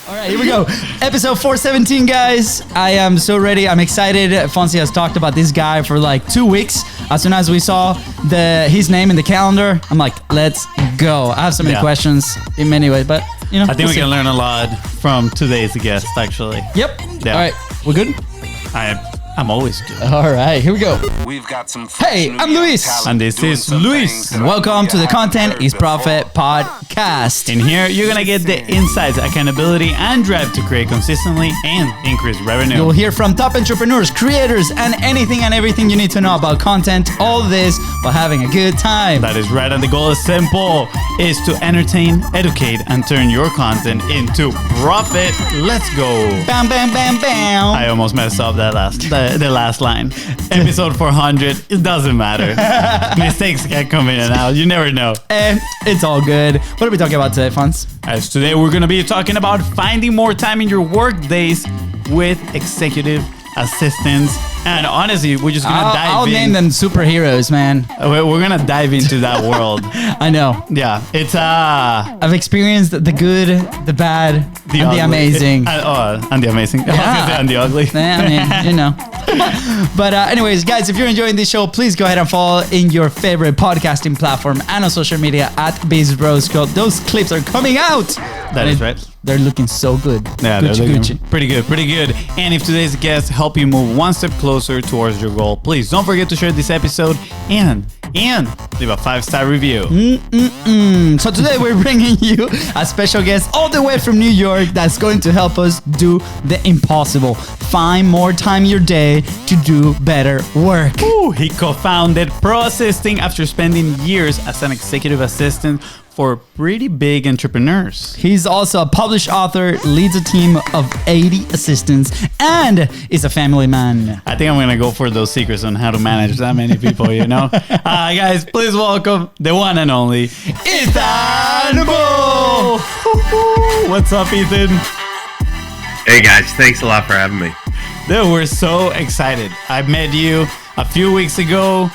All right, here we go. Episode 417, guys. I am so ready. I'm excited. FONZI has talked about this guy for like 2 weeks. As soon as we saw his name in the calendar, I'm like, let's go. I have so many questions in many ways, but you know, I think we can learn a lot from today's guest, actually. Yep. Yeah. All right, we're good. I'm always good. All right, here we go. We've got some Hey, I'm Luis. And this is Luis. And welcome to the Content is Profit podcast. In here, you're going to get the insights, accountability, and drive to create consistently and increase revenue. You'll hear from top entrepreneurs, creators, and anything and everything you need to know about content. All this while having a good time. That is right, and the goal is simple, is to entertain, educate, and turn your content into profit. Let's go. Bam, bam, bam, bam. I almost messed up that the last line. Episode 400, it doesn't matter. Mistakes can come in and out. You never know. And it's all good. What are we talking about today, Fonz? As today, we're going to be talking about finding more time in your work days with executive assistants. And honestly, we're just going to dive in. I'll name them superheroes, man. We're going to dive into that world. I know. Yeah. It's I've experienced the good, the bad, and the amazing. And the amazing. Yeah. And the ugly. I mean, you know. But anyways, guys, if you're enjoying this show, please go ahead and follow in your favorite podcasting platform and on social media at BIZBROS. Those clips are coming out. That is right. They're looking so good. Yeah, Gucci, they're looking Gucci. pretty good. And if today's guests help you move one step closer towards your goal, please don't forget to share this episode and leave a 5-star review. So today we're bringing you a special guest all the way from New York that's going to help us do the impossible. Find more time in your day to do better work. Ooh, he co-founded Pro Assisting after spending years as an executive assistant for pretty big entrepreneurs. He's also a published author, leads a team of 80 assistants, and is a family man. I think I'm going to go for those secrets on how to manage that many people, you know? Guys, please welcome the one and only Ethan Bull. What's up, Ethan? Hey guys, thanks a lot for having me. Dude, we're so excited. I met you a few weeks ago.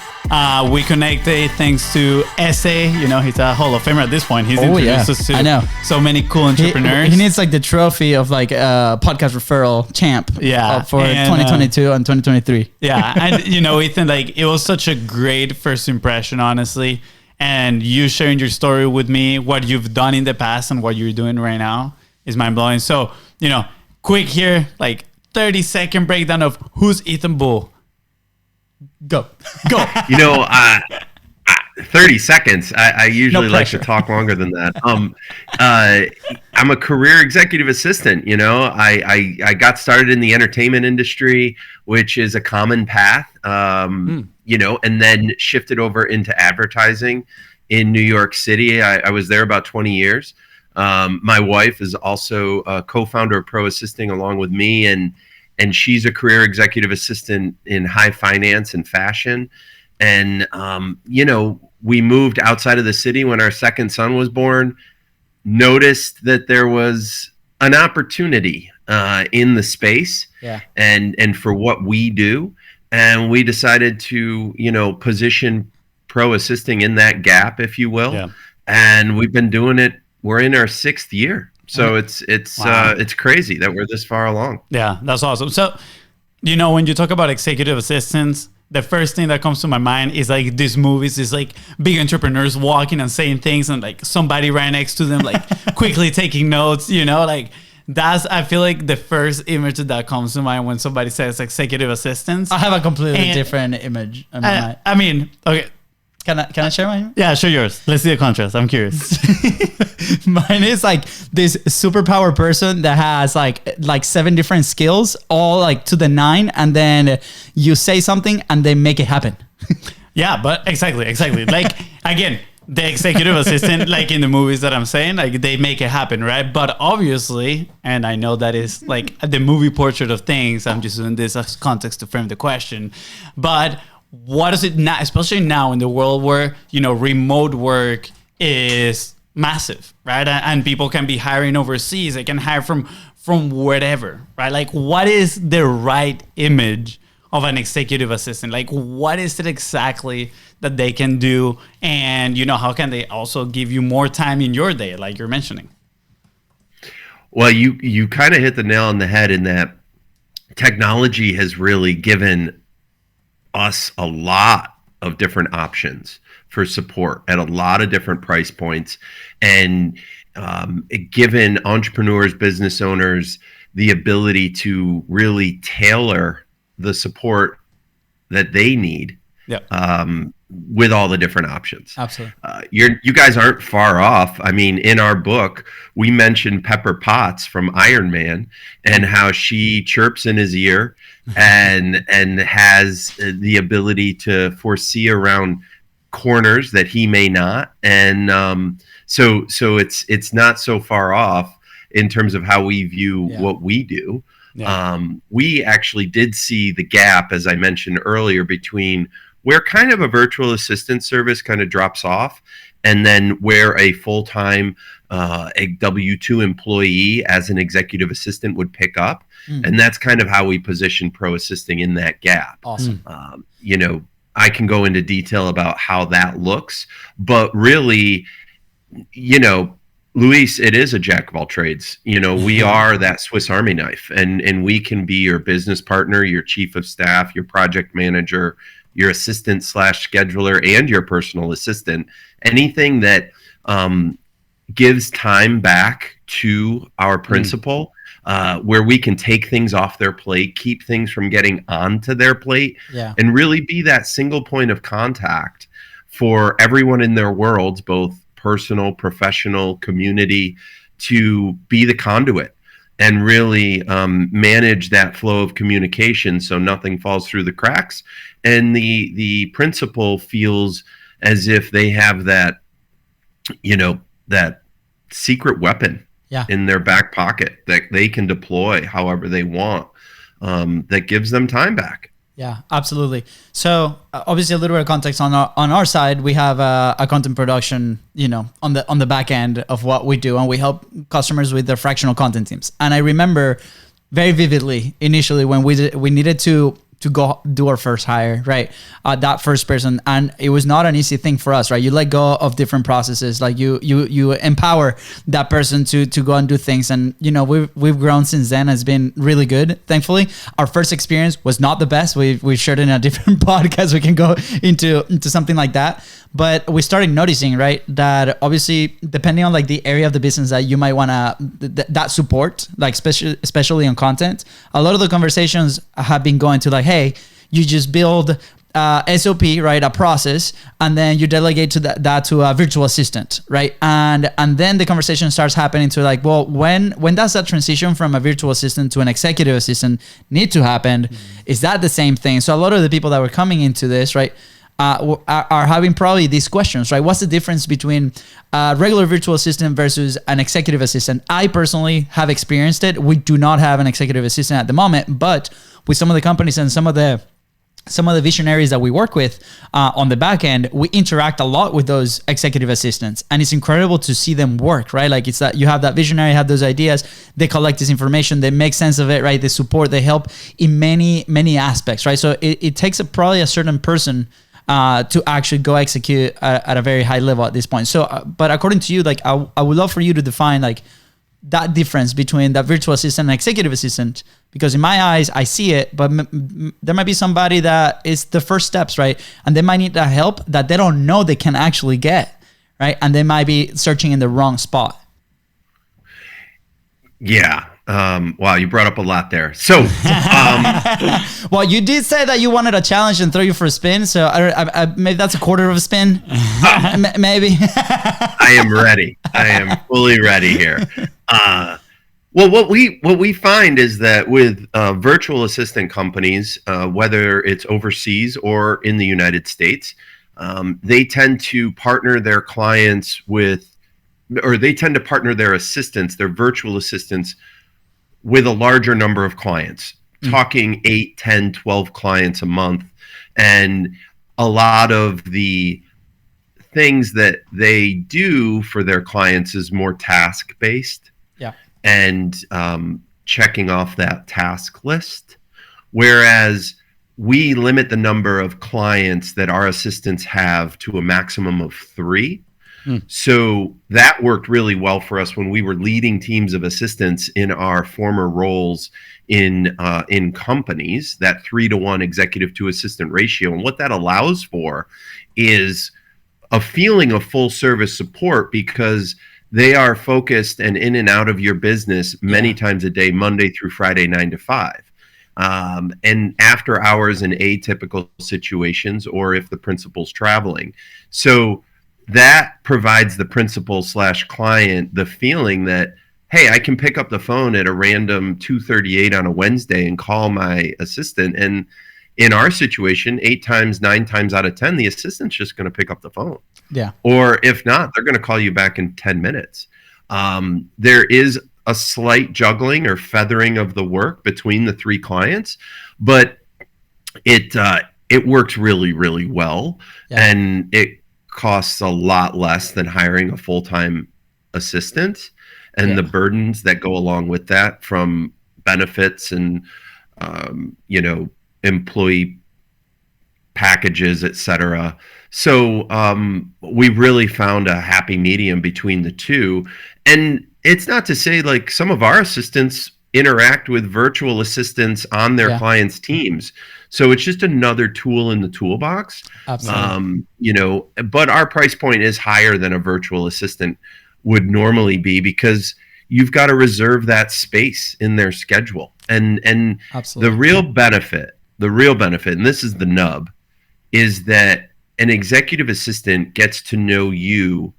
We connected thanks to Essay. You know, he's a Hall of Famer at this point. He's introduced us to I know. So many cool entrepreneurs. He needs like the trophy of like podcast referral champ. Yeah, for 2022 and 2023. Yeah, and you know, Ethan, like it was such a great first impression, honestly. And you sharing your story with me, what you've done in the past and what you're doing right now is mind blowing. So, you know, quick here, like 30-second breakdown of who's Ethan Bull. Go. You know, 30 seconds. I usually like to talk longer than that. I'm a career executive assistant. You know, I got started in the entertainment industry, which is a common path. You know, and then shifted over into advertising in New York City. I was there about 20 years. My wife is also a co-founder of Pro Assisting along with me, and she's a career executive assistant in high finance and fashion. And, you know, we moved outside of the city when our second son was born, noticed that there was an opportunity in the space and for what we do. And we decided to, you know, position Pro Assisting in that gap, if you will. Yeah. And we've been doing it. We're in our 6th year. So it's crazy that we're this far along. Yeah, that's awesome. So, you know, when you talk about executive assistants, the first thing that comes to my mind is like these movies, is like big entrepreneurs walking and saying things and like somebody right next to them, like quickly taking notes, you know, like that's, I feel like the first image that comes to mind when somebody says executive assistants. I have a completely different image. I mean, okay. Can I share mine? Yeah, share yours. Let's see the contrast. I'm curious. Mine is like this superpower person that has like 7 different skills, all like to the 9, and then you say something and they make it happen. Yeah, but exactly. Like again, the executive assistant, like in the movies that I'm saying, like they make it happen, right? But obviously, and I know that is like the movie portrait of things. I'm just using this as context to frame the question, but what is it now, especially now in the world where, you know, remote work is massive, right? And people can be hiring overseas. They can hire from wherever, right? Like, what is the right image of an executive assistant? Like, what is it exactly that they can do? And, you know, how can they also give you more time in your day, like you're mentioning? Well, you kind of hit the nail on the head in that technology has really given us a lot of different options for support at a lot of different price points, and given entrepreneurs, business owners, the ability to really tailor the support that they need. Yep. With all the different options. Absolutely. You guys aren't far off. I mean, in our book, we mentioned Pepper Potts from Iron Man and how she chirps in his ear and has the ability to foresee around corners that he may not. And so it's not so far off in terms of how we view what we do. Yeah. We actually did see the gap, as I mentioned earlier, between where kind of a virtual assistant service kind of drops off and then where a full-time a W-2 employee as an executive assistant would pick up. And that's kind of how we position Pro Assisting in that gap. Awesome. I can go into detail about how that looks, but really, Luis, it is a jack of all trades. We are that Swiss Army knife, and we can be your business partner, your chief of staff, your project manager, your assistant / scheduler, and your personal assistant. Anything that gives time back to our principal, where we can take things off their plate, keep things from getting onto their plate, and really be that single point of contact for everyone in their worlds, both personal, professional, community, to be the conduit and really manage that flow of communication so nothing falls through the cracks. And the principal feels as if they have that, that secret weapon in their back pocket that they can deploy however they want, that gives them time back. Yeah, absolutely. So obviously a little bit of context on our side, we have a content production, on the back end of what we do, and we help customers with their fractional content teams. And I remember very vividly initially when we needed to go do our first hire, right? That first person. And it was not an easy thing for us, right? You let go of different processes. Like you empower that person to go and do things. And, we've grown since then. It's been really good. Thankfully, our first experience was not the best. We shared in a different podcast. We can go into something like that. But we started noticing, right, that obviously depending on like the area of the business that you might want to, that support, like especially on content, a lot of the conversations have been going to like, hey, you just build SOP, right, a process, and then you delegate to that to a virtual assistant, right? And then the conversation starts happening to like, well, when does that transition from a virtual assistant to an executive assistant need to happen? Is that the same thing? So a lot of the people that were coming into this, right, are having probably these questions, right? What's the difference between a regular virtual assistant versus an executive assistant? I personally have experienced it. We do not have an executive assistant at the moment, but with some of the companies and some of the visionaries that we work with on the back end, we interact a lot with those executive assistants, and it's incredible to see them work, right? Like it's that you have that visionary, have those ideas, they collect this information, they make sense of it, right? They support, they help in many, many aspects, right? So it takes probably a certain person to actually go execute at a very high level at this point. So, but according to you, like I would love for you to define like that difference between that virtual assistant and executive assistant, because in my eyes, I see it, but there might be somebody that is the first steps, right? And they might need that help that they don't know they can actually get, right? And they might be searching in the wrong spot. Yeah. Wow, you brought up a lot there. So, well, you did say that you wanted a challenge and throw you for a spin. So I maybe that's a quarter of a spin. Maybe. I am ready. I am fully ready here. Well, what we find is that with virtual assistant companies, whether it's overseas or in the United States, they tend to partner their clients with, or they tend to partner their assistants, their virtual assistants, with a larger number of clients, talking 8, 10, 12 clients a month. And a lot of the things that they do for their clients is more task-based. Yeah. And checking off that task list. Whereas we limit the number of clients that our assistants have to a maximum of 3. So that worked really well for us when we were leading teams of assistants in our former roles in companies, that 3-to-1 executive to assistant ratio. And what that allows for is a feeling of full service support, because they are focused and in and out of your business many times a day, Monday through Friday, 9 to 5. And after hours in atypical situations, or if the principal's traveling. So that provides the principal / client the feeling that, hey, I can pick up the phone at a random 2:38 on a Wednesday and call my assistant. And in our situation, 9 times out of 10, the assistant's just going to pick up the phone. Yeah. Or if not, they're going to call you back in 10 minutes. There is a slight juggling or feathering of the work between the 3 clients, but it works really, really well. Yeah. And it costs a lot less than hiring a full-time assistant, and the burdens that go along with that, from benefits and employee packages, etc. So we really found a happy medium between the two. And it's not to say, like, some of our assistants interact with virtual assistants on their clients' teams. So it's just another tool in the toolbox. Absolutely. But our price point is higher than a virtual assistant would normally be, because you've got to reserve that space in their schedule. And Absolutely. the real benefit, and this is the nub, is that an executive assistant gets to know you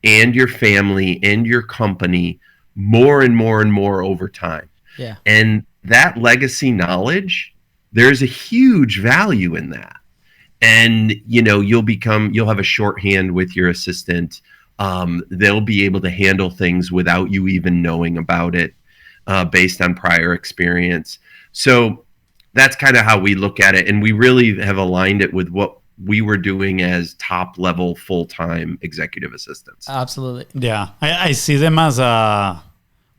and your family and your company more and more and more over time. Yeah. And that legacy knowledge, there's a huge value in that. And, you'll have a shorthand with your assistant. They'll be able to handle things without you even knowing about it, based on prior experience. So that's kind of how we look at it. And we really have aligned it with what we were doing as top level full-time executive assistants. Absolutely. Yeah. I see them as a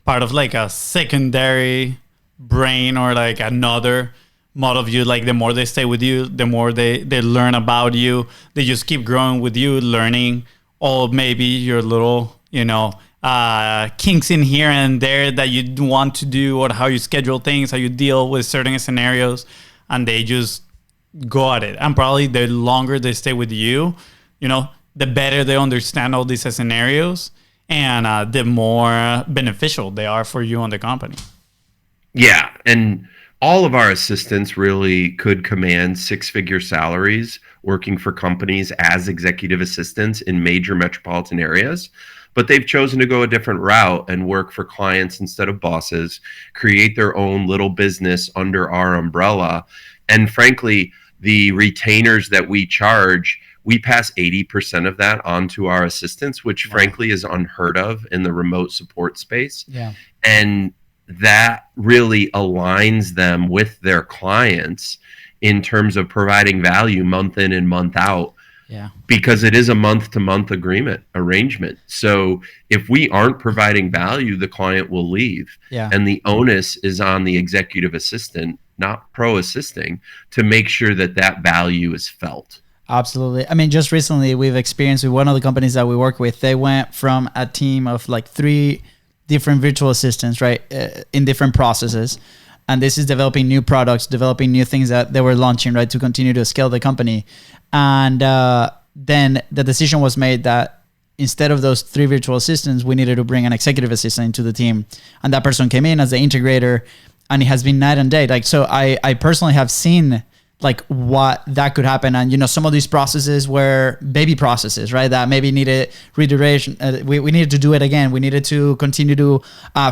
part of like a secondary brain, or like another model of you. Like, the more they stay with you, the more they learn about you. They just keep growing with you, learning all maybe your little, kinks in here and there that you want to do, or how you schedule things, how you deal with certain scenarios, and they just go at it. And probably the longer they stay with you, the better they understand all these scenarios, and the more beneficial they are for you and the company. Yeah, and all of our assistants really could command 6-figure salaries working for companies as executive assistants in major metropolitan areas. But they've chosen to go a different route and work for clients instead of bosses, create their own little business under our umbrella. And frankly, the retainers that we charge, we pass 80% of that on to our assistants, which frankly is unheard of in the remote support space. Yeah. And that really aligns them with their clients in terms of providing value month in and month out. Yeah. Because it is a month-to-month arrangement. So if we aren't providing value, the client will leave. Yeah. And the onus is on the executive assistant, not pro assisting, to make sure that that value is felt. Absolutely. I mean, just recently we've experienced with one of the companies that we work with, they went from a team of like 3 different virtual assistants, right, in different processes. And this is developing new products, developing new things that they were launching, right, to continue to scale the company. And then the decision was made that instead of those 3 virtual assistants, we needed to bring an executive assistant into the team. And that person came in as the integrator, and it has been night and day. Like, so I personally have seen like what that could happen. And, some of these processes were baby processes, right? That maybe needed redirection. We needed to do it again. We needed to continue to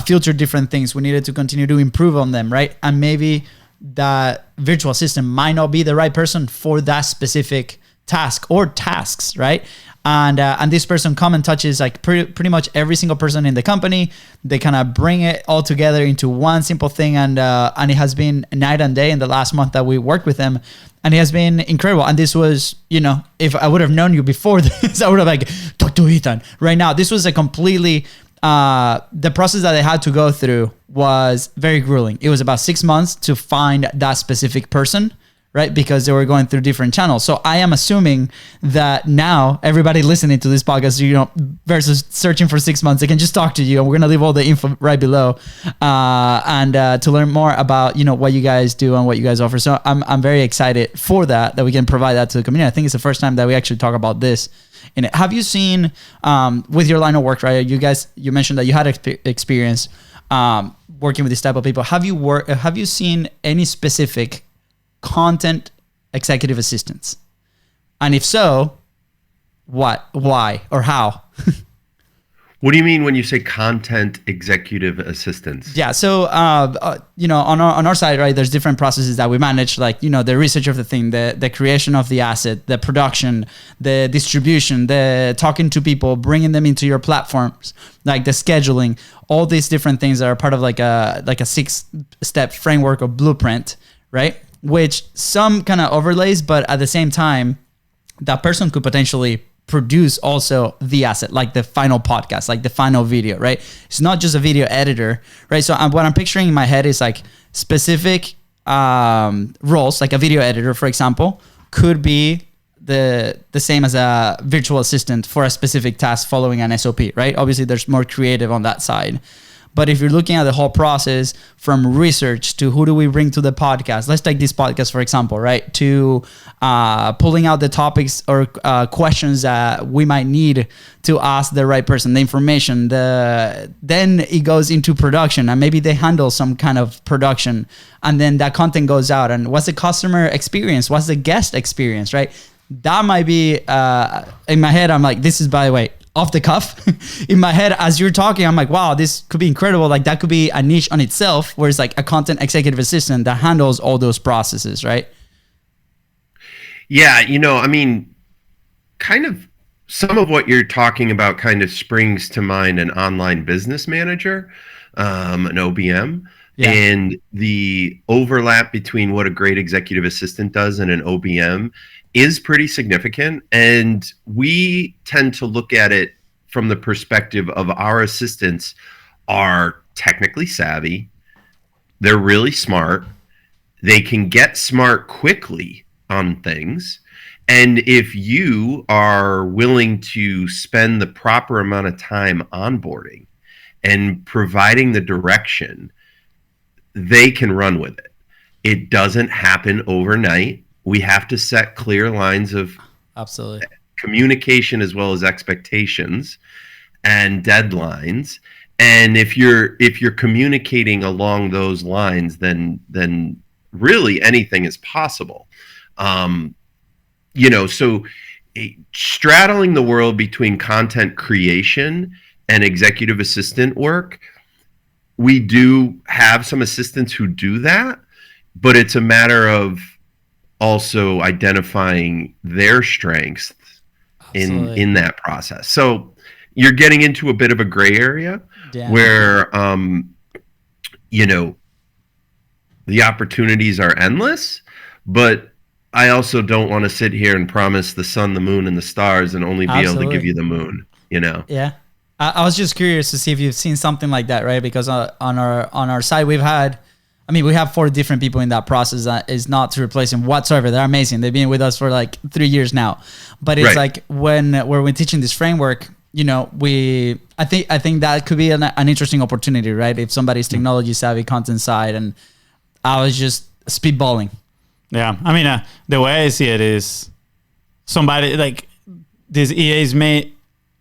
filter different things. We needed to continue to improve on them, right? And maybe that virtual assistant might not be the right person for that specific task or tasks, right? And this person come and touches like pretty much every single person in the company. They kind of bring it all together into one simple thing, and it has been night and day in the last month that we worked with them, and it has been incredible. And this was, if I would have known you before this, I would have like talked to Ethan right now. This was a completely the process that they had to go through was very grueling. It was about 6 months to find that specific person, right? Because they were going through different channels. So I am assuming that now everybody listening to this podcast, versus searching for 6 months, they can just talk to you, and we're going to leave all the info right below, and to learn more about, what you guys do and what you guys offer. So I'm very excited for that we can provide that to the community. I think it's the first time that we actually talk about this. And have you seen, with your line of work, right? You mentioned that you had experience working with this type of people. Have you seen any specific content executive assistants? And if so, what, why, or how? What do you mean when you say content executive assistants? Yeah, so on our side, right, there's different processes that we manage, like the research of the thing, the creation of the asset, the production, the distribution, the talking to people, bringing them into your platforms, like the scheduling, all these different things that are part of like a 6-step framework or blueprint, right? Which some kind of overlays, but at the same time, that person could potentially produce also the asset, like the final podcast, like the final video, right? It's not just a video editor, right? So what I'm picturing in my head is like specific roles, like a video editor, for example, could be the same as a virtual assistant for a specific task following an SOP, right? Obviously, there's more creative on that side. But if you're looking at the whole process from research to who do we bring to the podcast, let's take this podcast, for example, right? To pulling out the topics or questions that we might need to ask the right person, the information, then it goes into production, and maybe they handle some kind of production, and then that content goes out. And what's the customer experience? What's the guest experience, right? That might be, in my head, I'm like, this is, by the way, off the cuff. In my head, as you're talking, I'm like, wow, this could be incredible. Like that could be a niche on itself, where it's like a content executive assistant that handles all those processes, right? Yeah, kind of some of what you're talking about kind of springs to mind an online business manager, an OBM. Yeah. And the overlap between what a great executive assistant does and an OBM is pretty significant. And we tend to look at it from the perspective of our assistants are technically savvy. They're really smart. They can get smart quickly on things. And if you are willing to spend the proper amount of time onboarding and providing the direction, they can run with it. It doesn't happen overnight. We have to set clear lines of absolutely communication as well as expectations and deadlines. And if you're communicating along those lines, then really anything is possible. So straddling the world between content creation and executive assistant work, we do have some assistants who do that, but it's a matter of also identifying their strengths in that process. So you're getting into a bit of a gray area where, the opportunities are endless, but I also don't want to sit here and promise the sun, the moon, and the stars and only be able to give you the moon, Yeah. I was just curious to see if you've seen something like that, right? Because on our side, we have 4 different people in that process. That is not to replace them whatsoever. They're amazing. They've been with us for like 3 years now. But it's like when we're teaching this framework, I think that could be an interesting opportunity, right? If somebody's technology savvy, content side, and I was just speedballing. Yeah, the way I see it is somebody like these EAs may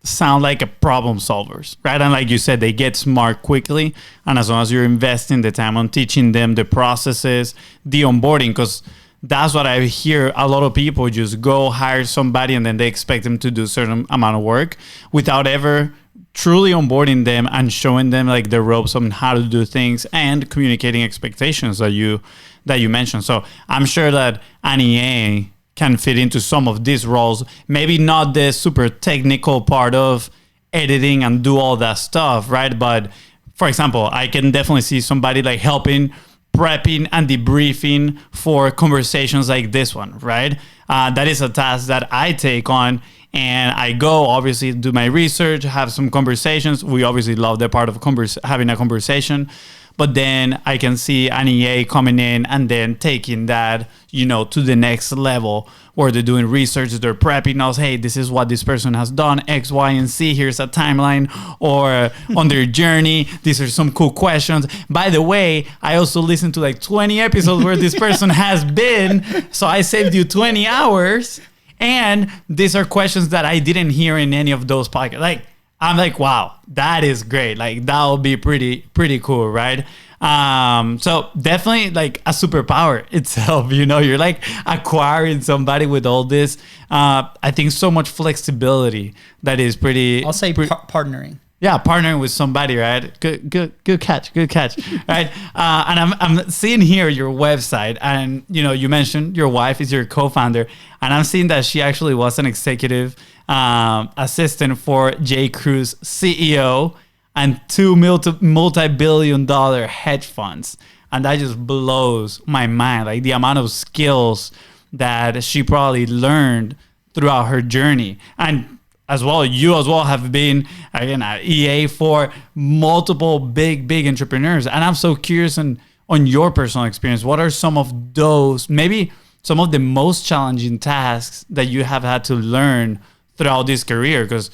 sound like a problem solvers, right? And like you said, they get smart quickly. And as long as you're investing the time on teaching them the processes, the onboarding, because that's what I hear a lot of people just go hire somebody and then they expect them to do a certain amount of work without ever truly onboarding them and showing them like the ropes on how to do things and communicating expectations that you mentioned. So I'm sure that an EA can fit into some of these roles, maybe not the super technical part of editing and do all that stuff, right? But for example, I can definitely see somebody like helping, prepping and debriefing for conversations like this one, right? That is a task that I take on, and I go obviously do my research, have some conversations. We obviously love that part of having a conversation, but then I can see an EA coming in and then taking that, to the next level where they're doing research, they're prepping us, hey, this is what this person has done, X, Y, and Z, here's a timeline, or on their journey, these are some cool questions. By the way, I also listened to like 20 episodes where this person has been, so I saved you 20 hours, and these are questions that I didn't hear in any of those podcasts. Like, I'm like, wow, that is great. Like, that will be pretty cool, right? So definitely like a superpower itself, you're like acquiring somebody with all this, I think so much flexibility that is pretty. I'll say partnering. Yeah, partnering with somebody, right? Good catch, right? And I'm seeing here your website, and you mentioned your wife is your co-founder, and I'm seeing that she actually was an executive assistant for J. Crew's CEO and two multi-billion-dollar hedge funds, and that just blows my mind. Like the amount of skills that she probably learned throughout her journey, and as well, you as well have been, again, at EA for multiple big entrepreneurs. And I'm so curious on your personal experience. What are some of those, maybe some of the most challenging tasks that you have had to learn throughout this career? Because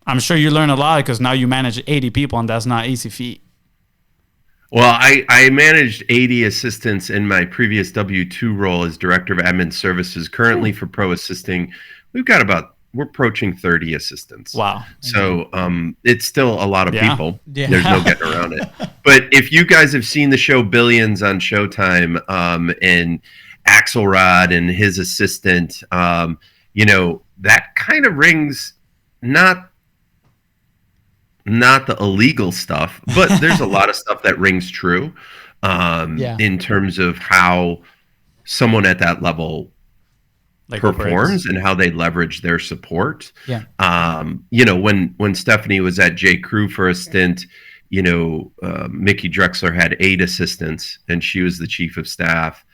I'm sure you learn a lot, because now you manage 80 people, and that's not easy feat. Well, I managed 80 assistants in my previous W-2 role as Director of Admin Services. Currently for Pro Assisting, we're approaching 30 assistants. Wow. So it's still a lot of people. Yeah. There's no getting around it. But if you guys have seen the show Billions on Showtime, and Axelrod and his assistant, that kind of rings not the illegal stuff, but there's a lot of stuff that rings true in terms of how someone at that level performs and how they leverage their support. Yeah. When Stephanie was at J. Crew for a stint, Mickey Drexler had 8 assistants, and she was the chief of staff.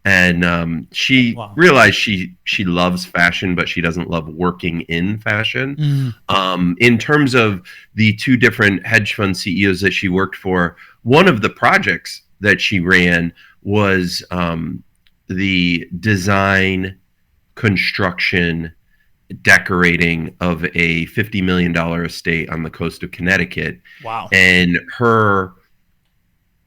And she realized she loves fashion, but she doesn't love working in fashion. In terms of the 2 different hedge fund CEOs that she worked for, one of the projects that she ran was the design, construction, decorating of a $50 million estate on the coast of Connecticut. Wow. And her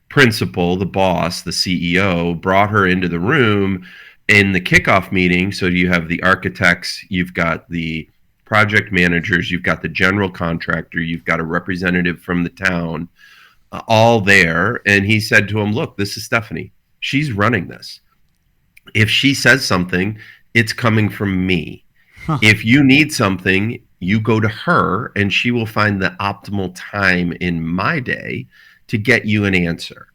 principal, the boss, the CEO, brought her into the room in the kickoff meeting. So you have the architects, you've got the project managers, you've got the general contractor, you've got a representative from the town, all there. And he said to him, look, this is Stephanie. She's running this. If she says something, it's coming from me. If you need something, you go to her, and she will find the optimal time in my day to get you an answer.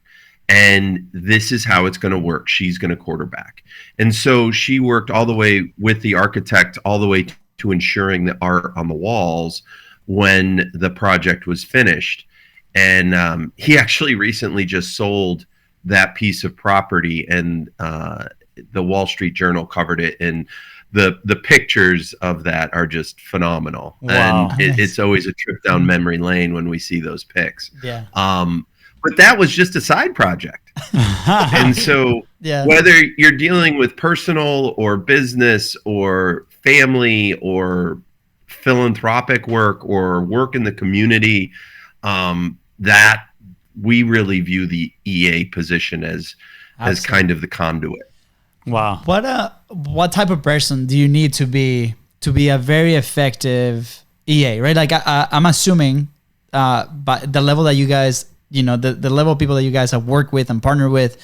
And this is how it's going to work. She's going to quarterback. And so she worked all the way with the architect, all the way to ensuring the art on the walls when the project was finished. And he actually recently just sold that piece of property, and the Wall Street Journal covered it, and the pictures of that are just phenomenal. Wow. And it's always a trip down memory lane when we see those pics. Yeah. But that was just a side project. And so whether you're dealing with personal or business or family or philanthropic work or work in the community, that we really view the EA position as kind of the conduit. Wow. What type of person do you need to be a very effective EA, right? Like I'm assuming by the level that you guys, the level of people that you guys have worked with and partnered with,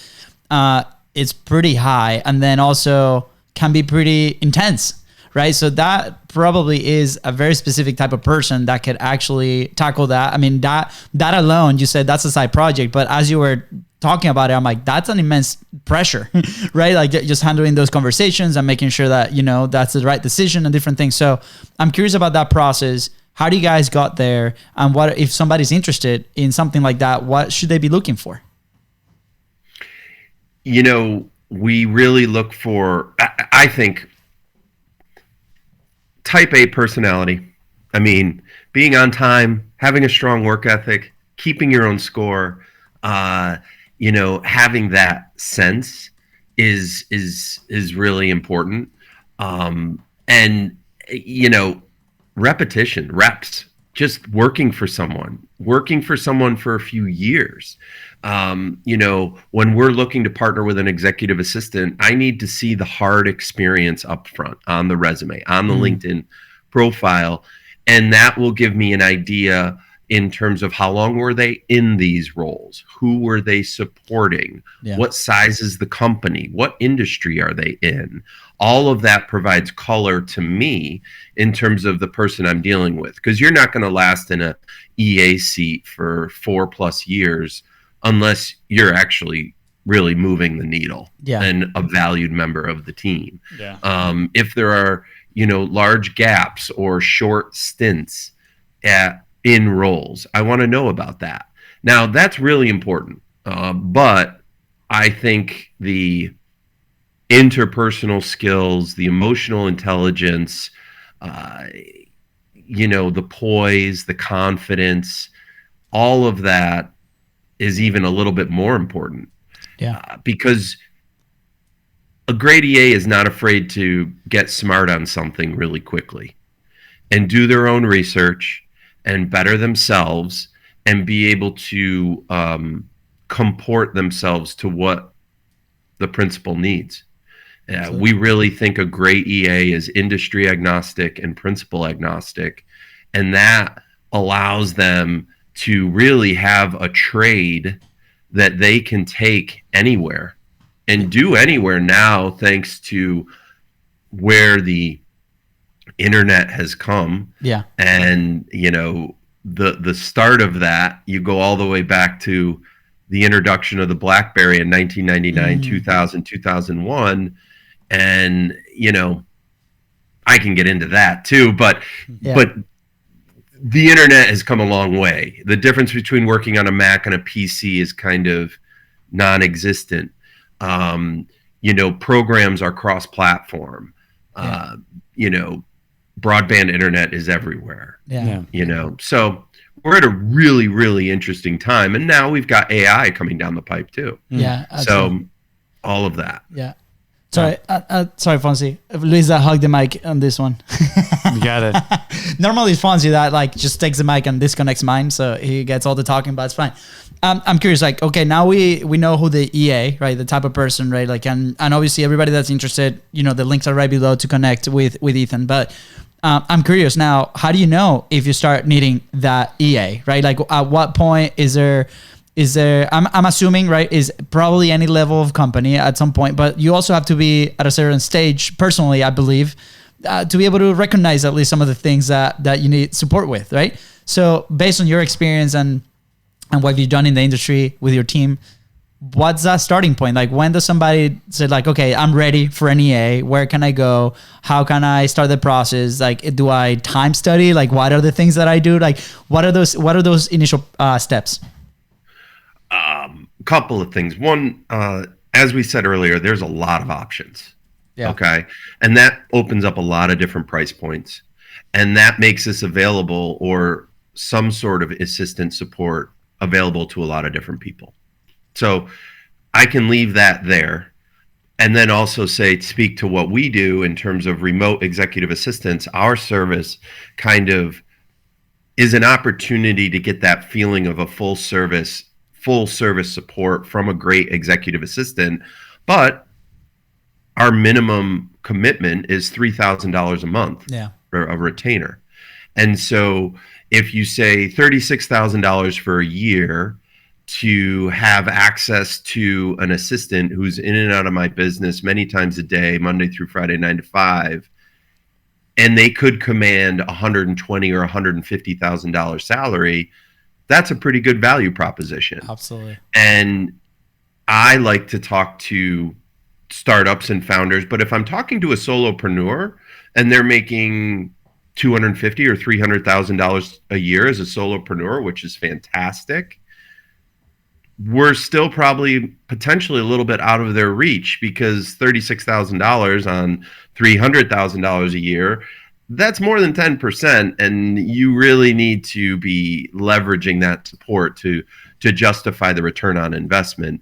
it's pretty high, and then also can be pretty intense, right? So that probably is a very specific type of person that could actually tackle that. I mean, that alone, you said that's a side project, but as you were talking about it, I'm like, that's an immense pressure, right? Like just handling those conversations and making sure that, that's the right decision and different things. So I'm curious about that process. How do you guys got there? And what, if somebody's interested in something like that, what should they be looking for? We really look for, I think, type A personality. I mean, being on time, having a strong work ethic, keeping your own score, Having that sense is really important. And repetition, reps, just working for someone for a few years. When we're looking to partner with an executive assistant, I need to see the hard experience up front on the resume, on the LinkedIn profile. And that will give me an idea in terms of how long were they in these roles? Who were they supporting? Yeah. What size is the company? What industry are they in? All of that provides color to me in terms of the person I'm dealing with, because you're not going to last in a EA seat for 4+ years unless you're actually really moving the needle and a valued member of the team. Yeah. If there are, large gaps or short stints in roles, I want to know about that. Now, that's really important. But I think the interpersonal skills, the emotional intelligence, the poise, the confidence, all of that is even a little bit more important. Yeah. Because a great EA is not afraid to get smart on something really quickly and do their own research and better themselves and be able to comport themselves to what the principal needs. We really think a great EA is industry agnostic and principal agnostic, and that allows them to really have a trade that they can take anywhere and do anywhere now, thanks to where the internet has come. Yeah. And the start of that, you go all the way back to the introduction of the BlackBerry in 1999, 2000, 2001. And, I can get into that too, but the internet has come a long way. The difference between working on a Mac and a PC is kind of non-existent. Programs are cross-platform. Broadband internet is everywhere. So we're at a really, really interesting time. And now we've got AI coming down the pipe too. Yeah. Absolutely. So all of that. Yeah. Sorry, Fonzie. Luisa, hug the mic on this one. You got it. Normally, it's Fonzie that just takes the mic and disconnects mine, so he gets all the talking, but it's fine. I'm curious. Okay, now we know who the EA, right? The type of person, right? And obviously everybody that's interested, the links are right below to connect with Ethan. But I'm curious now. How do you know if you start needing that EA, right? At what point is there? I'm assuming, right, is probably any level of company at some point, but you also have to be at a certain stage, personally, I believe, to be able to recognize at least some of the things that you need support with, right? So based on your experience and what you've done in the industry with your team, what's that starting point? When does somebody say okay, I'm ready for an EA, where can I go? How can I start the process? Do I time study? What are the things that I do? What are those initial steps? Couple of things. One, as we said earlier, there's a lot of options. Yeah. Okay. And that opens up a lot of different price points. And that makes this available, or some sort of assistant support available, to a lot of different people. So I can leave that there. And then also speak to what we do in terms of remote executive assistance. Our service kind of is an opportunity to get that feeling of a full service support from a great executive assistant, but our minimum commitment is $3,000 a month for a retainer. And so if you say $36,000 for a year to have access to an assistant who's in and out of my business many times a day, Monday through Friday, 9 to 5, and they could command $120,000 or $150,000 salary, that's a pretty good value proposition. Absolutely. And I like to talk to startups and founders, but if I'm talking to a solopreneur and they're making $250,000 or $300,000 a year as a solopreneur, which is fantastic, we're still probably potentially a little bit out of their reach, because $36,000 on $300,000 a year, that's more than 10%, and you really need to be leveraging that support to to justify the return on investment.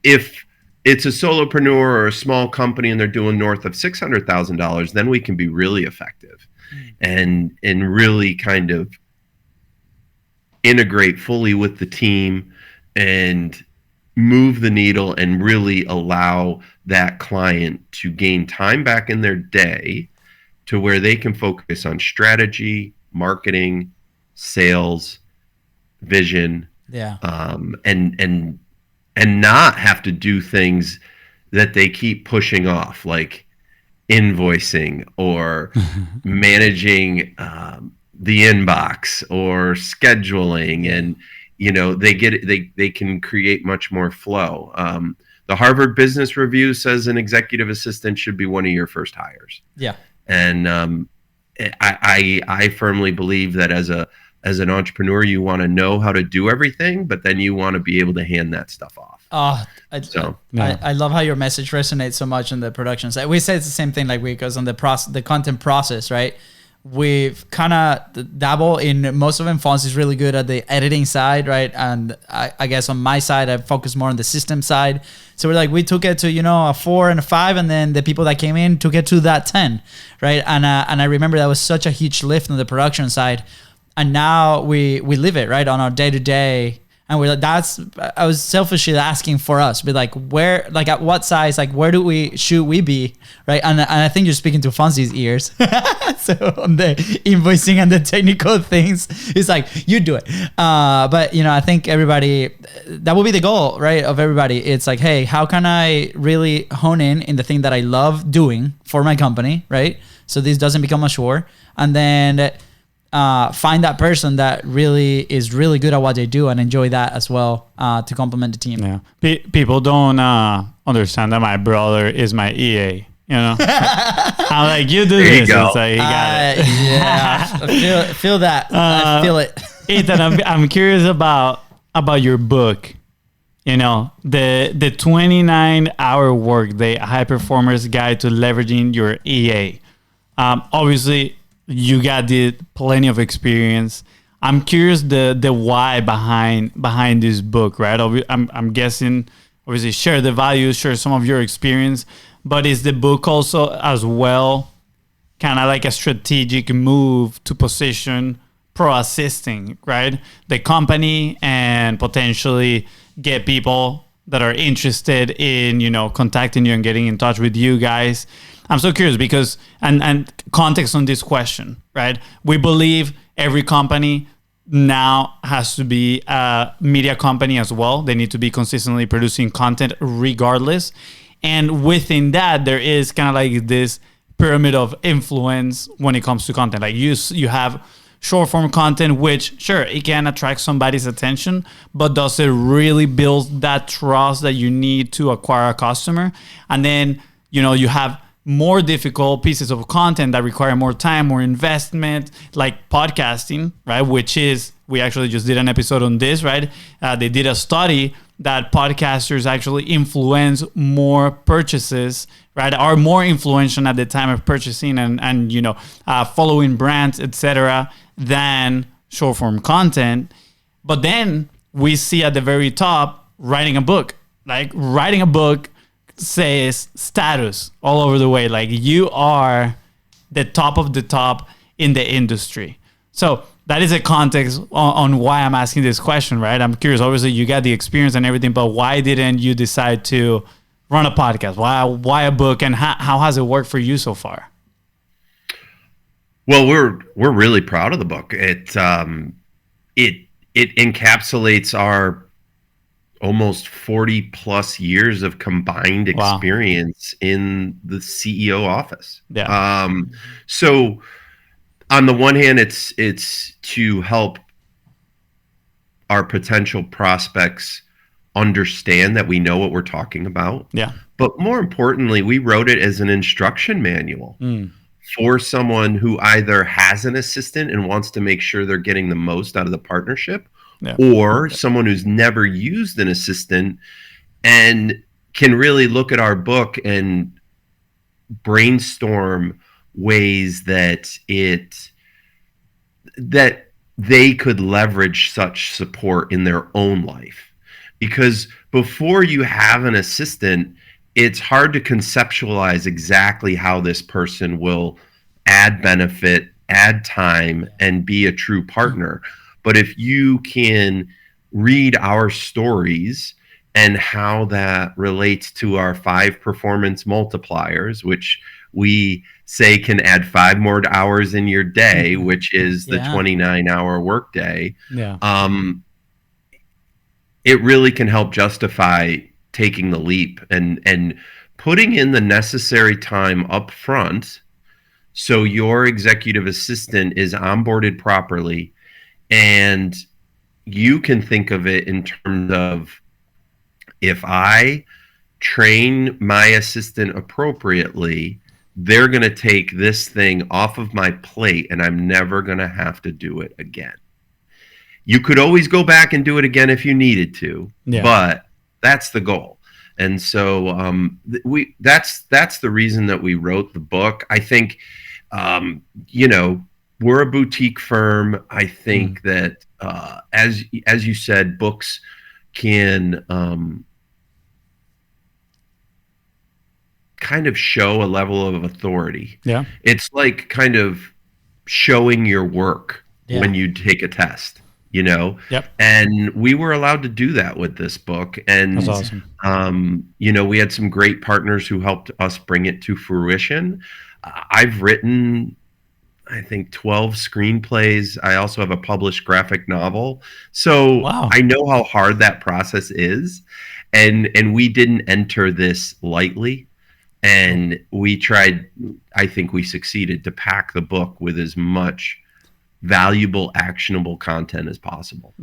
If it's a solopreneur or a small company and they're doing north of $600,000, then we can be really effective and really kind of integrate fully with the team and move the needle and really allow that client to gain time back in their day to where they can focus on strategy, marketing, sales, vision, and not have to do things that they keep pushing off, like invoicing or managing the inbox or scheduling, and they can create much more flow. The Harvard Business Review says an executive assistant should be one of your first hires. Yeah. And I firmly believe that as an entrepreneur, you want to know how to do everything, but then you want to be able to hand that stuff off. I love how your message resonates so much in the production side. We say it's the same thing, like because on the content process, right? We've kind of dabble in most of them. FONZI is really good at the editing side, right? And I guess on my side, I focus more on the system side. So we took it to, a 4 and a 5, and then the people that came in took it to that 10, right? And I remember that was such a huge lift on the production side. And now we live it, right, on our day-to-day. And we're like, I was selfishly asking for us, but where, at what size, where should we be, right? And I think you're speaking to FONZI's ears. So on the invoicing and the technical things, it's you do it. But I think everybody, that will be the goal, right, of everybody. It's hey, how can I really hone in the thing that I love doing for my company, right? So this doesn't become a chore, and then find that person that really is really good at what they do and enjoy that as well, to complement the team. Yeah, people don't understand that my brother is my EA. I'm like, you do this. Go. So he got it. Yeah, feel that. I feel it. Ethan, I'm curious about your book. The 29-hour workday, high performers guide to leveraging your EA. Obviously, you got plenty of experience. I'm curious the why behind this book, right? I'm guessing, obviously, share the values, share some of your experience, but is the book also as well kind of like a strategic move to position Pro Assisting, right? The company, and potentially get people that are interested in, contacting you and getting in touch with you guys. I'm so curious because, and context on this question, right? We believe every company now has to be a media company as well. They need to be consistently producing content regardless. And within that, there is kind of like this pyramid of influence when it comes to content. Like you have short form content, which sure, it can attract somebody's attention, but does it really build that trust that you need to acquire a customer? And then, you have more difficult pieces of content that require more time, more investment, like podcasting, right? Which is, we actually just did an episode on this, right? They did a study that podcasters actually influence more purchases, right? Are more influential at the time of purchasing and following brands, etc., than short form content. But then we see at the very top, writing a book. Like writing a book says status all over the way. Like you are the top of the top in the industry. So that is a context on why I'm asking this question, right? I'm curious. Obviously, you got the experience and everything, but why didn't you decide to run a podcast? Why a book, and how has it worked for you so far? Well, we're really proud of the book. It encapsulates our almost 40 plus years of combined experience in the CEO office. Yeah. So on the one hand, it's to help our potential prospects understand that we know what we're talking about. Yeah. But more importantly, we wrote it as an instruction manual for someone who either has an assistant and wants to make sure they're getting the most out of the partnership, or someone who's never used an assistant and can really look at our book and brainstorm ways that they could leverage such support in their own life. Because before you have an assistant, it's hard to conceptualize exactly how this person will add benefit, add time, and be a true partner. But if you can read our stories and how that relates to our 5 performance multipliers, which we say can add 5 more hours in your day, which is the 29-hour workday. It really can help justify taking the leap and putting in the necessary time up front so your executive assistant is onboarded properly, and you can think of it in terms of, if I train my assistant appropriately, they're going to take this thing off of my plate and I'm never going to have to do it again. You could always go back and do it again if you needed to, but that's the goal. And so that's the reason that we wrote the book. I think, we're a boutique firm. I think that, as you said, books can kind of show a level of authority. It's like kind of showing your work when you take a test. And we were allowed to do that with this book. And that's awesome. We had some great partners who helped us bring it to fruition. I've written, I think, 12 screenplays. I also have a published graphic novel. So I know how hard that process is. And we didn't enter this lightly. And we tried, I think we succeeded to pack the book with as much valuable, actionable content as possible.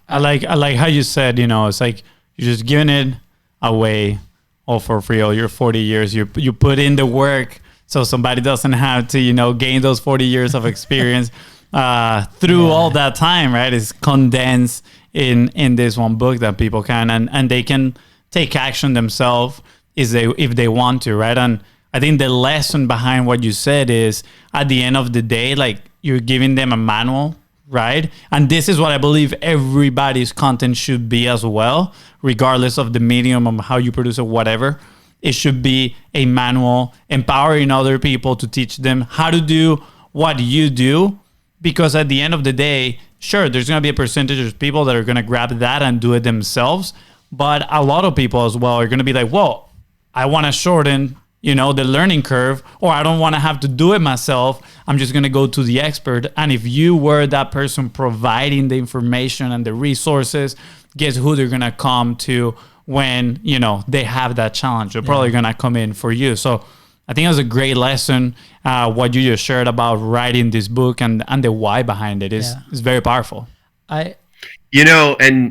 I like how you said, it's like you're just giving it away all for free. All your 40 years, you put in the work so somebody doesn't have to gain those 40 years of experience through all that time, right? It's condensed in this one book that people can and they can take action themselves if they want to, right? And I think the lesson behind what you said is, at the end of the day, like, you're giving them a manual, right? And this is what I believe everybody's content should be as well, regardless of the medium of how you produce or whatever. It should be a manual empowering other people to teach them how to do what you do. Because at the end of the day, sure, there's going to be a percentage of people that are going to grab that and do it themselves. But a lot of people as well are going to be like, well, I want to shorten the learning curve, or I don't want to have to do it myself. I'm just going to go to the expert. And if you were that person providing the information and the resources, guess who they're going to come to when, they have that challenge? They're probably going to come in for you. So I think it was a great lesson. What you just shared about writing this book and the why behind it is very powerful. And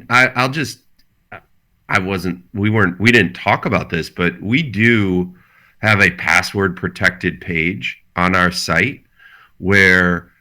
I'll just, we didn't talk about this, but we do have a password protected page on our site where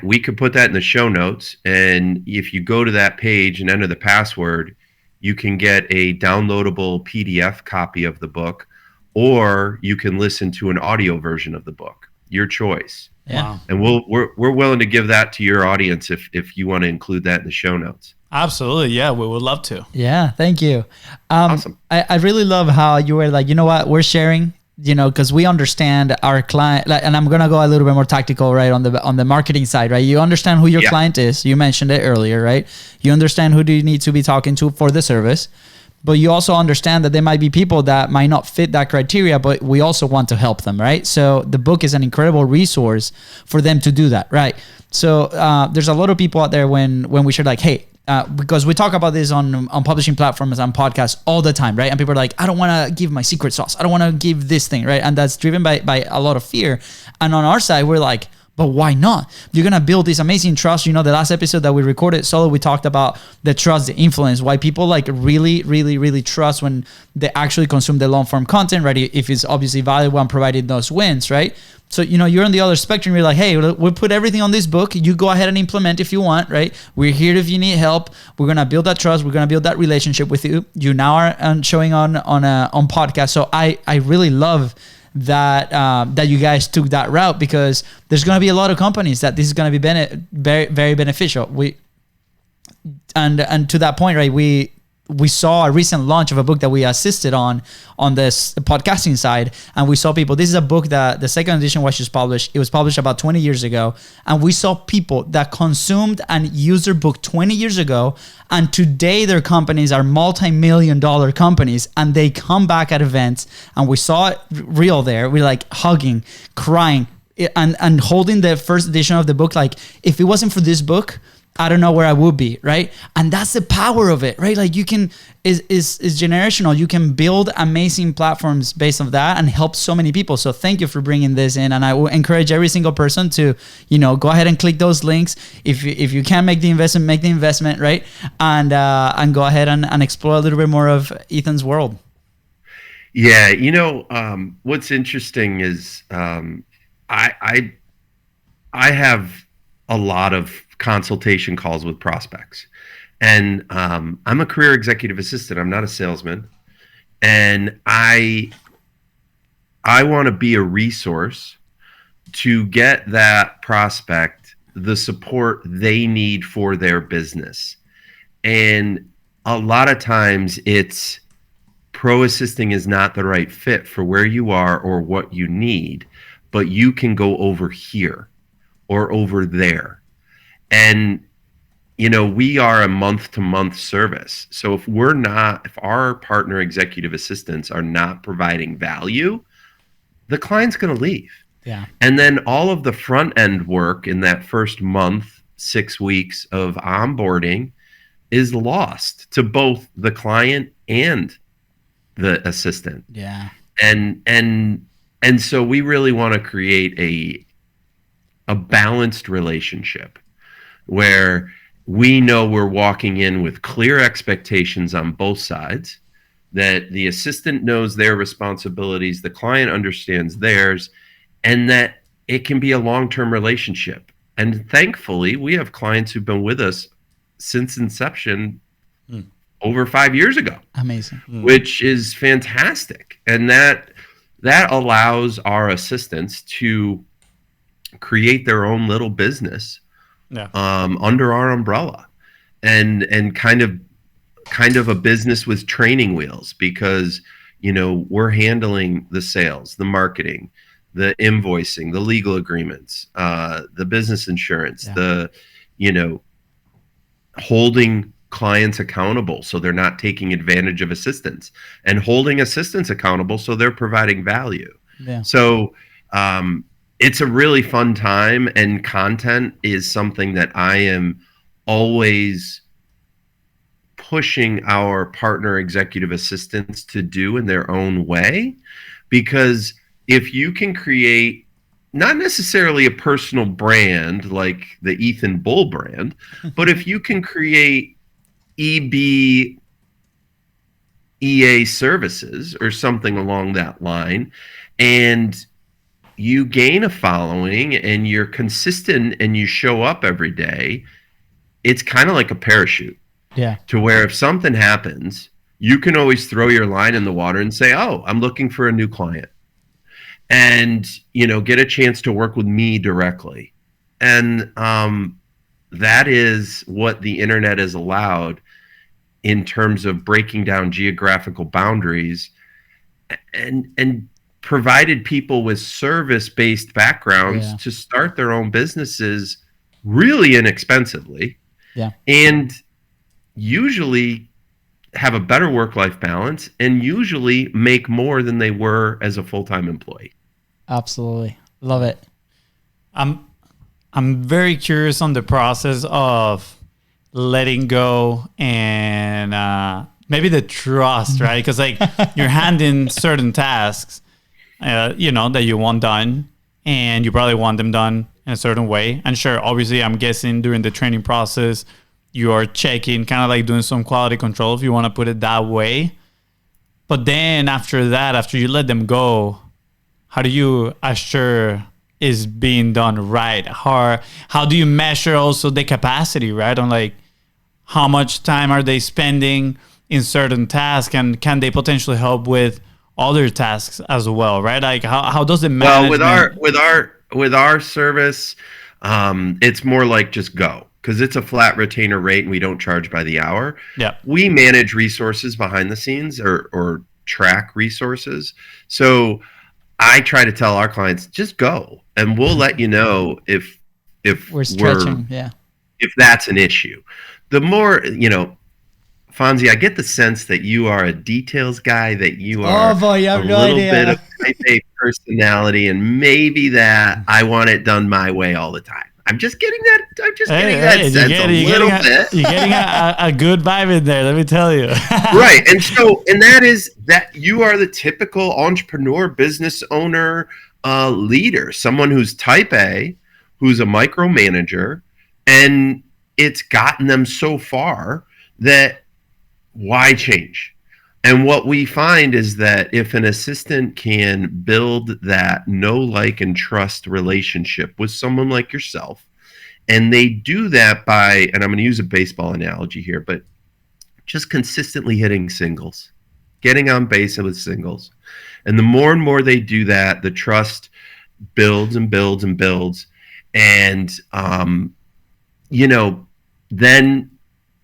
we could put that in the show notes. And if you go to that page and enter the password, you can get a downloadable PDF copy of the book, or you can listen to an audio version of the book, your choice. Wow. And we're willing to give that to your audience if you want to include that in the show notes. Absolutely. Yeah, we would love to. Yeah, thank you. Awesome. I really love how you were like, you know what, we're sharing, because we understand our client, and I'm going to go a little bit more tactical, right, on the marketing side, right? You understand who your client is. You mentioned it earlier, right? You understand who do you need to be talking to for the service, but you also understand that there might be people that might not fit that criteria, but we also want to help them, right? So the book is an incredible resource for them to do that, right? So there's a lot of people out there when we share like, hey, because we talk about this on publishing platforms and podcasts all the time, right? And people are like, I don't want to give my secret sauce. I don't want to give this thing, right? And that's driven by a lot of fear. And on our side, we're like, but why not? You're going to build this amazing trust. The last episode that we recorded solo, we talked about the trust, the influence, why people like really, really, really trust when they actually consume the long form content, right? If it's obviously valuable and providing those wins, right? So, you're on the other spectrum. You're like, hey, we'll put everything on this book. You go ahead and implement if you want, right? We're here if you need help. We're going to build that trust. We're going to build that relationship with you. You now are showing on podcast. So I really love that that you guys took that route, because there's going to be a lot of companies that this is going to be very, very beneficial. And to that point, right, we saw a recent launch of a book that we assisted on this podcasting side, and we saw people. This is a book that the second edition was just published. It was published about 20 years ago, and we saw people that consumed and used their book 20 years ago, and today their companies are multi-million-dollar companies, and they come back at events, and we saw it real there. We're like hugging, crying, and holding the first edition of the book. Like, if it wasn't for this book, I don't know where I would be, right? And that's the power of it, right? Like, you can, is generational. You can build amazing platforms based on that and help so many people. So thank you for bringing this in. And I will encourage every single person to, go ahead and click those links. If you can make the investment, right? And go ahead and explore a little bit more of Ethan's world. Yeah. What's interesting is I have a lot of consultation calls with prospects, and I'm a career executive assistant. I'm not a salesman, and I want to be a resource to get that prospect the support they need for their business. And a lot of times it's pro assisting is not the right fit for where you are or what you need, but you can go over here or over there. And, we are a month-to-month service. So if our partner executive assistants are not providing value, the client's going to leave. Yeah. And then all of the front end work in that first month, 6 weeks of onboarding is lost to both the client and the assistant. Yeah. And so we really want to create a balanced relationship, where we know we're walking in with clear expectations on both sides, that the assistant knows their responsibilities, the client understands theirs, and that it can be a long-term relationship. And thankfully, we have clients who've been with us since inception over 5 years ago. Amazing. Which is fantastic. And that allows our assistants to create their own little business under our umbrella, and kind of a business with training wheels, because we're handling the sales, the marketing, the invoicing, the legal agreements, the business insurance, the holding clients accountable so they're not taking advantage of assistants, and holding assistants accountable so they're providing value. So it's a really fun time, and content is something that I am always pushing our partner executive assistants to do in their own way. Because if you can create not necessarily a personal brand like the Ethan Bull brand, but if you can create EA services or something along that line, and you gain a following and you're consistent and you show up every day, it's kind of like a parachute. Yeah. To where if something happens, you can always throw your line in the water and say, "Oh, I'm looking for a new client." And, get a chance to work with me directly. And that is what the internet has allowed in terms of breaking down geographical boundaries, and provided people with service-based backgrounds to start their own businesses really inexpensively, and usually have a better work-life balance, and usually make more than they were as a full-time employee. Absolutely. Love it. I'm very curious on the process of letting go and maybe the trust, right? Because you're handing certain tasks that you want done, and you probably want them done in a certain way. And sure, obviously, I'm guessing during the training process, you are checking, kind of like doing some quality control, if you want to put it that way. But then after that, after you let them go, how do you assure is being done right? How do you measure also the capacity, right? On how much time are they spending in certain tasks, and can they potentially help with other tasks as well, right? Like how does it Well, management? with our service, it's more like just go, because it's a flat retainer rate and we don't charge by the hour. Yeah. We manage resources behind the scenes, or track resources. So I try to tell our clients, just go, and we'll let you know if We're stretching. if that's an issue. The more, Fonzie, I get the sense that you are a details guy, that you are boy, you have a no little idea. bit of type A personality, and maybe that I want it done my way all the time. I'm just getting that sense a little bit. You're getting a good vibe in there, let me tell you. Right. And that is that you are the typical entrepreneur, business owner, leader, someone who's type A, who's a micromanager, and it's gotten them so far that why change? And what we find is that if an assistant can build that know, like, and trust relationship with someone like yourself, and they do that by, and I'm going to use a baseball analogy here, but just consistently hitting singles, getting on base with singles. And the more and more they do that, the trust builds and builds and builds. And, then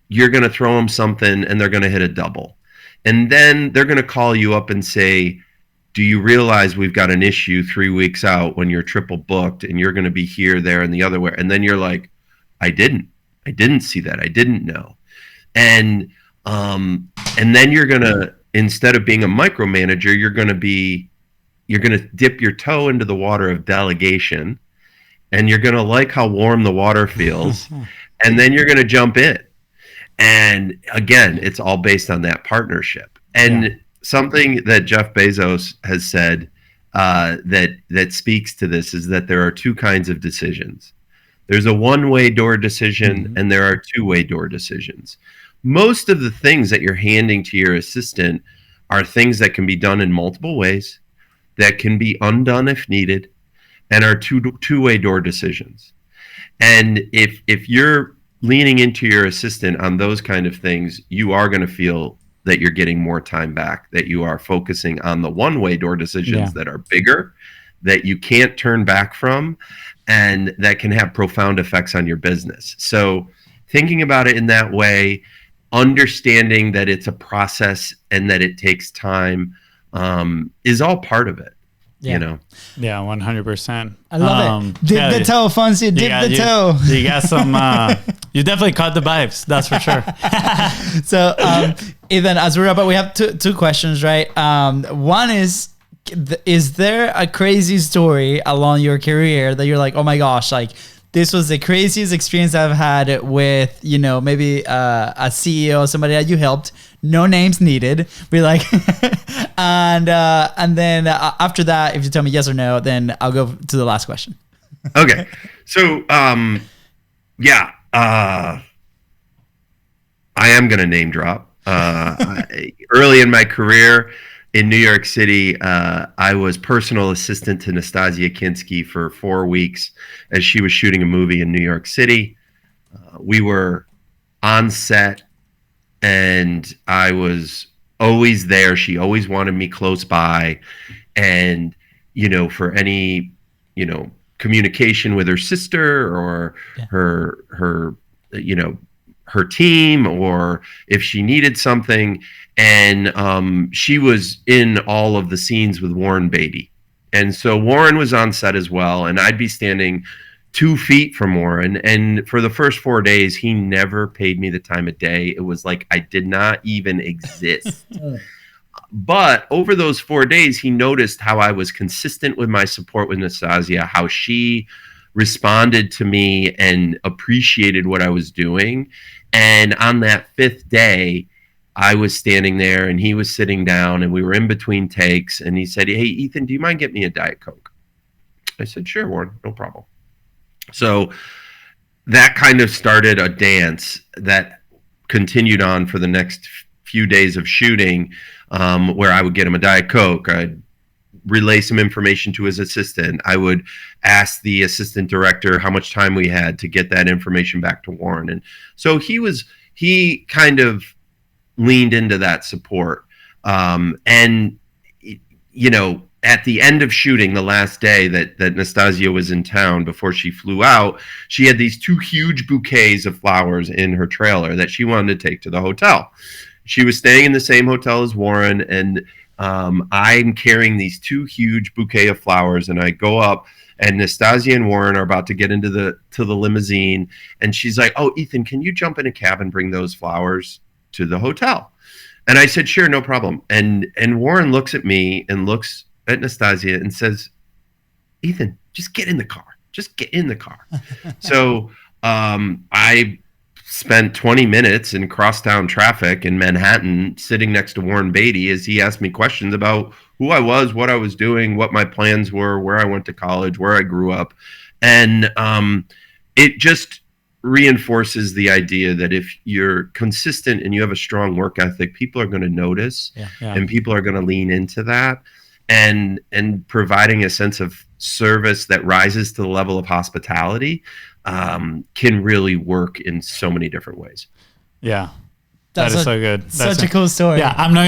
you're going to throw them something and they're going to hit a double. And then they're going to call you up and say, do you realize we've got an issue 3 weeks out when you're triple booked and you're going to be here, there, and the other way? And then you're like, I didn't see that. I didn't know. And then you're going to, instead of being a micromanager, you're going to dip your toe into the water of delegation, and you're going to like how warm the water feels. And then you're going to jump in. And again, it's all based on that partnership. And something that Jeff Bezos has said that speaks to this is that there are two kinds of decisions. There's a one-way door decision, and there are two-way door decisions. Most of the things that you're handing to your assistant are things that can be done in multiple ways, that can be undone if needed, and are two-way door decisions. And if you're leaning into your assistant on those kind of things, you are going to feel that you're getting more time back, that you are focusing on the one-way door decisions that are bigger, that you can't turn back from, and that can have profound effects on your business. So thinking about it in that way, understanding that it's a process and that it takes time, is all part of it. Yeah. 100%. I love it. Dip the toe, Fonzie. Dip the toe. You got some. You definitely caught the vibes. That's for sure. So, Ethan, as we wrap up, we have two questions, right? One is there a crazy story along your career that you're like, oh my gosh, like this was the craziest experience I've had with, maybe a CEO, somebody that you helped, no names needed. Be like, and then after that, if you tell me yes or no, then I'll go to the last question. Okay. So, I am going to name drop. Early in my career in New York City, I was personal assistant to Nastasia Kinski for 4 weeks as she was shooting a movie in New York City. We were on set, and I was always there. She always wanted me close by. And, for any, communication with her sister or her team, or if she needed something. And she was in all of the scenes with Warren Beatty. And so Warren was on set as well, and I'd be standing 2 feet from Warren. And for the first 4 days, he never paid me the time of day. It was like I did not even exist. But over those 4 days, he noticed how I was consistent with my support with Nastasia, how she responded to me and appreciated what I was doing. And on that 5th day, I was standing there and he was sitting down, and we were in between takes, and he said, hey, Ethan, do you mind getting me a Diet Coke? I said, sure, Warren, no problem. So that kind of started a dance that continued on for the next few days of shooting, where I would get him a Diet Coke. I'd relay some information to his assistant. I would ask the assistant director how much time we had to get that information back to Warren. And so he kind of leaned into that support. And at the end of shooting, the last day that Nastasia was in town before she flew out, she had these 2 huge bouquets of flowers in her trailer that she wanted to take to the hotel. She was staying in the same hotel as Warren, and I'm carrying these 2 huge bouquet of flowers, and I go up, and Nastasia and Warren are about to get into the limousine, and she's like, "Oh, Ethan, can you jump in a cab and bring those flowers to the hotel?" And I said, "Sure, no problem." And Warren looks at me and looks at Nastasia and says, "Ethan, just get in the car. Just get in the car." So I spent 20 minutes in crosstown traffic in Manhattan sitting next to Warren Beatty as he asked me questions about who I was, what I was doing, what my plans were, where I went to college, where I grew up. And it just reinforces the idea that if you're consistent and you have a strong work ethic, people are going to notice and people are going to lean into that. And providing a sense of service that rises to the level of hospitality can really work in so many different ways. Yeah. That is so good. Such a cool story. Yeah, I'm not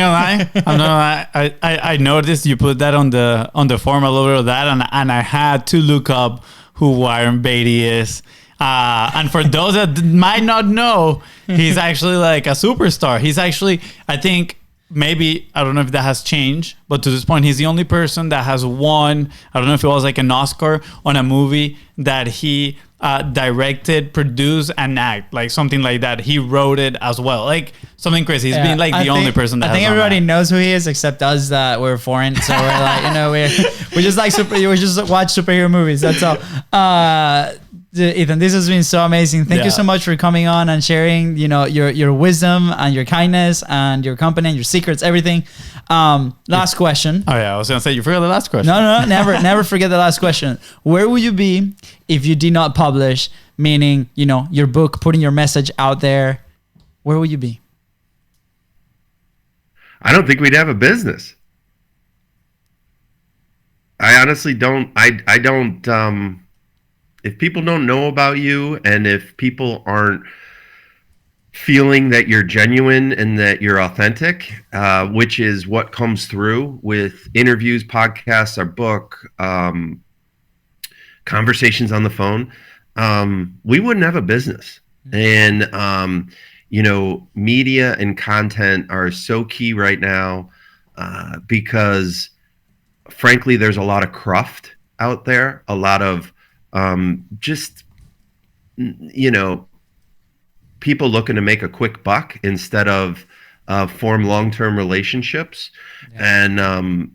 gonna lie. I noticed you put that on the form, a little bit of that, and I had to look up who Warren Beatty is. And for those that might not know, he's actually like a superstar. He's actually, I think, maybe, I don't know if that has changed, but to this point, he's the only person that has won, I don't know if it was like an Oscar on a movie that he directed, produced, and act, like something like that. He wrote it as well, like something crazy. He's been like the only person that I think has everybody knows who he is except us that we're foreign. So we're like, we just like we just watch superhero movies. That's all. Ethan, this has been so amazing. Thank you so much for coming on and sharing, your wisdom and your kindness and your company and your secrets, everything. Last question. Oh yeah, I was gonna say you forgot the last question. No, never forget the last question. Where would you be if you did not publish? Meaning, your book, putting your message out there. Where would you be? I don't think we'd have a business. I honestly don't. I don't. If people don't know about you, and if people aren't feeling that you're genuine and that you're authentic, which is what comes through with interviews, podcasts, our book, conversations on the phone, we wouldn't have a business. And, media and content are so key right now because, frankly, there's a lot of cruft out there, a lot of people looking to make a quick buck instead of form long-term relationships. And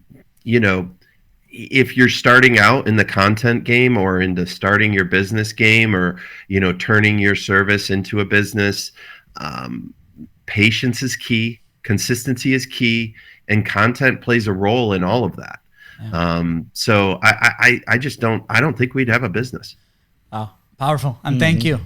if you're starting out in the content game or into starting your business game or turning your service into a business, patience is key, consistency is key, and content plays a role in all of that. So I don't think we'd have a business. Oh, powerful. And thank you.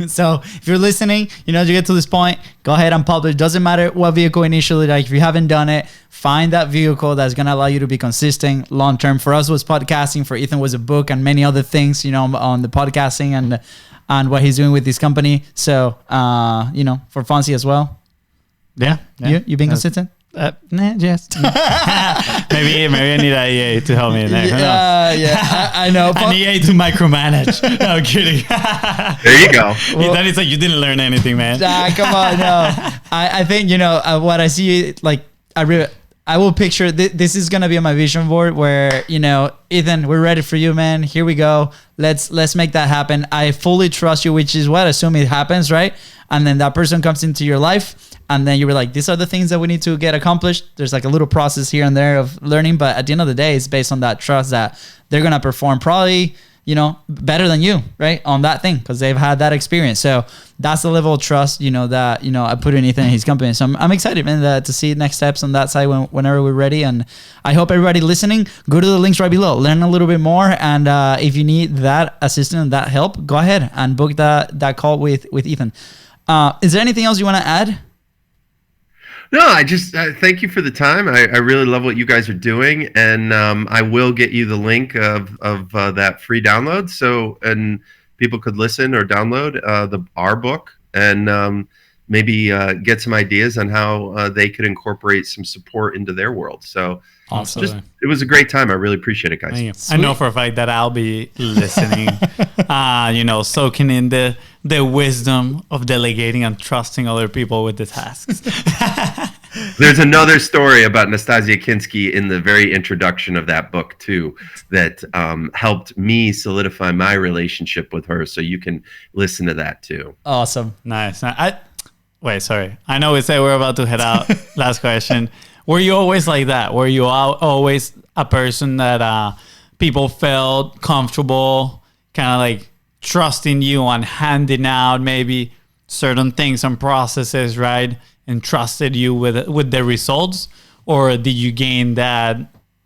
So if you're listening, you get to this point, go ahead and publish. Doesn't matter what vehicle initially, like if you haven't done it, find that vehicle that's going to allow you to be consistent long-term. For us was podcasting, for Ethan was a book and many other things, on the podcasting and what he's doing with this company. So, for FONZI as well. Yeah. You being consistent? Just maybe I need an EA to help me in there. I know. An EA to micromanage. No, I'm kidding. There you go. That is like you didn't learn anything, man. Come on, no. I think what I see, like I will picture this is gonna be on my vision board where Ethan, we're ready for you, man. Here we go. Let's make that happen. I fully trust you, which is what I assume it happens, right? And then that person comes into your life. And then you were like, these are the things that we need to get accomplished. There's like a little process here and there of learning. But at the end of the day, it's based on that trust that they're going to perform probably, better than you, right? On that thing, because they've had that experience. So that's the level of trust, that, I put in Ethan and his company. So I'm excited, man, to see next steps on that side whenever we're ready. And I hope everybody listening, go to the links right below, learn a little bit more. And if you need that assistance and that help, go ahead and book that call with Ethan. Is there anything else you want to add? No, I just thank you for the time. I really love what you guys are doing, and I will get you the link of that free download, and people could listen or download our book, and maybe get some ideas on how they could incorporate some support into their world. So awesome. it was a great time. I really appreciate it, guys. I know for a fact that I'll be listening, soaking in the wisdom of delegating and trusting other people with the tasks. There's another story about Nastasia Kinski in the very introduction of that book too, that helped me solidify my relationship with her. So you can listen to that too. Awesome. Nice. Wait, sorry. I know we say we're about to head out. Last question. Were you always like that? Were you always a person that people felt comfortable, kind of like trusting you on handing out maybe certain things and processes, right? And trusted you with the results? Or did you gain that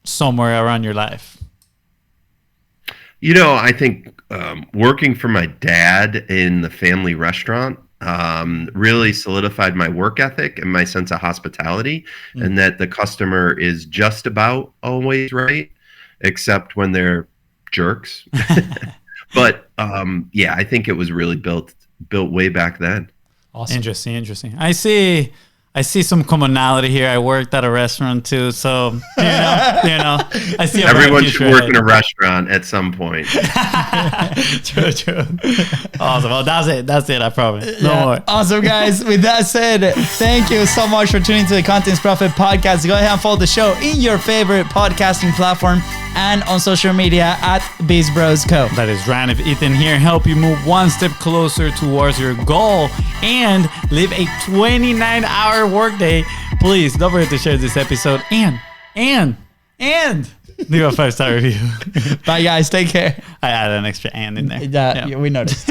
somewhere around your life? I think working for my dad in the family restaurant really solidified my work ethic and my sense of hospitality, and that the customer is just about always right, except when they're jerks. But I think it was really built way back then. Awesome. Interesting. I see some commonality here. I worked at a restaurant too, so I see everyone should work in a restaurant at some point. True. Awesome. Well, that's it. I promise. No more. Awesome, guys. With that said, thank you so much for tuning to the Contents Profit podcast. Go ahead and follow the show in your favorite podcasting platform and on social media at BIZBROS Co. That is Ranif Ethan here, help you move one step closer towards your goal and live a 29-hour workday. Please don't forget to share this episode and leave a 5-star review. Bye, guys. Take care. I added an extra and in there. Yeah. We noticed.